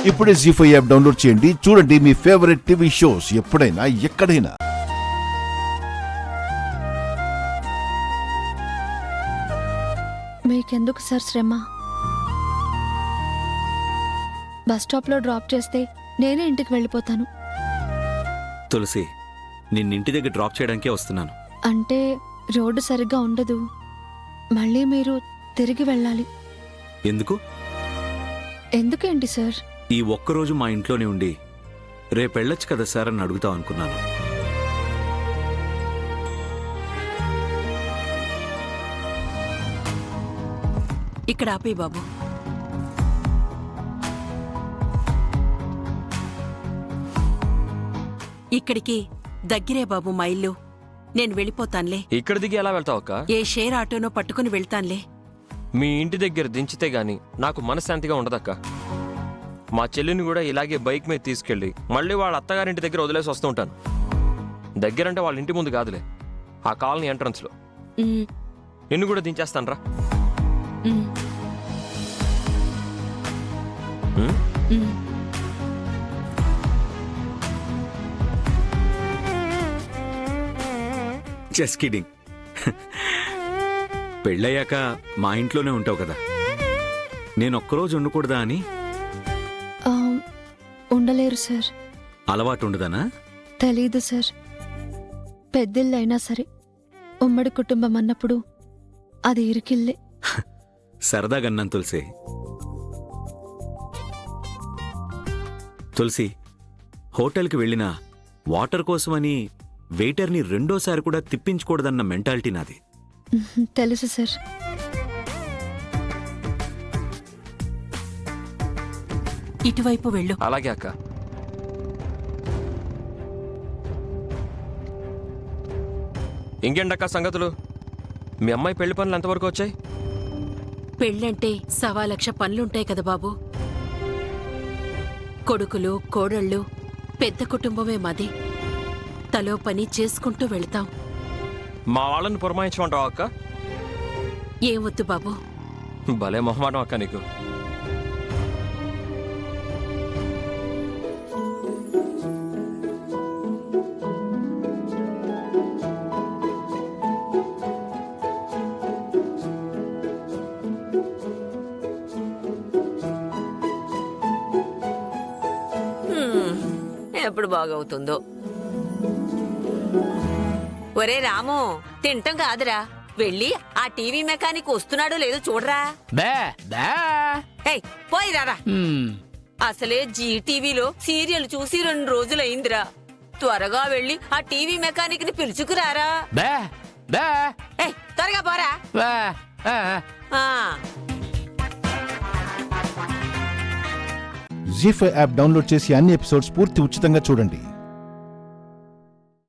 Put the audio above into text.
ఇప్పుడే జీ5 app download చేయండి. చూడండి మీ ఫేవరెట్ టీవీ షోస్ ఎప్పుడైనా ఎక్కడైనా. మీకెందుకు సార్ శ్రమ? బస్ స్టాప్లో డ్రాప్ చేస్తే నేనే ఇంటికి వెళ్ళిపోతాను. తులసి, నిన్నింటి దగ్గర డ్రాప్ చేయడానికే వస్తున్నాను. అంటే రోడ్డు సరిగ్గా ఉండదు, మళ్ళీ మీరు తిరిగి వెళ్ళాలి. ఎందుకు? ఎందుకేంటి సార్? ఈ ఒక్కరోజు మా ఇంట్లోనే ఉండి రేపెళ్ళొచ్చు కదా సార్ అని అడుగుతాం అనుకున్నాను. ఇక్కడ ఆపే బాబు. ఇక్కడికి దగ్గరే బాబు మా ఇల్లు. నేను వెళ్ళిపోతాన్లే. ఇక్కడ దిగి ఎలా వెళ్తావు అక్క? ఏ షేర్ ఆటోనో పట్టుకుని వెళ్తాన్లే. మీ ఇంటి దగ్గర దించితే గాని నాకు మనశ్శాంతిగా ఉండదక్క. మా చెల్లిని కూడా ఇలాగే బైక్ మీద తీసుకెళ్ళి మళ్ళీ వాళ్ళ అత్తగారింటి దగ్గర వదిలేసి వస్తూ ఉంటాను. దగ్గరంటే వాళ్ళ ఇంటి ముందు కాదులే, ఆ కాలనీ ఎంట్రన్స్ లో. నిన్ను కూడా దించేస్తాను రా. Just kidding. పెళ్ళయ్యాక మా ఇంట్లోనే ఉంటావు కదా, నేను ఒక్కరోజు ఉండకూడదా అని? ఉండలేరు సార్. అలవాటు ఉండదనా? తెలీదు సార్. పెద్దిల్లైనా సరే ఉమ్మడి కుటుంబం అన్నప్పుడు అది ఇరికిల్లే. సరదాగన్నాను తులసి. తులసి, హోటల్కి వెళ్ళినా వాటర్ కోసమని వెయిటర్ని రెండోసారి కూడా తిప్పించకూడదన్న మెంటాలిటీ నాది. తెలుసు సార్. ఇటువైపు వెళ్ళు. అలాగే అక్క. ఇంకేంటక్క సంగతులు? మీ అమ్మాయి పెళ్లి పనులు ఎంతవరకు వచ్చాయి? పెళ్ళంటే 1,00,000 పనులుంటాయి కదా బాబు. కొడుకులు, కోడళ్ళు, పెద్ద కుటుంబమే మాది. తలో పని చేసుకుంటూ వెళతాం. మా వాళ్ళని పురమాయించమంటావా అక్క? ఏమొద్దు బాబు. భలే మొహమాటం అక్క నీకు. ఎప్పుడు బాగవుతుందో. ఒరే రాము, తింటం కాదురా, వెళ్ళి ఆ టీవీ మెకానిక్ వస్తున్నాడో లేదో చూడరా. పోయి రారా. అసలే జీ టీవీలో సీరియల్ చూసి 2 రోజులైందిరా. త్వరగా వెళ్ళి ఆ టీవీ మెకానిక్ ని పిలుచుకురారా. త్వరగా పోరా. జీ5 యాప్ డౌన్లోడ్ చేసి అన్ని ఎపిసోడ్స్ పూర్తి ఉచితంగా చూడండి.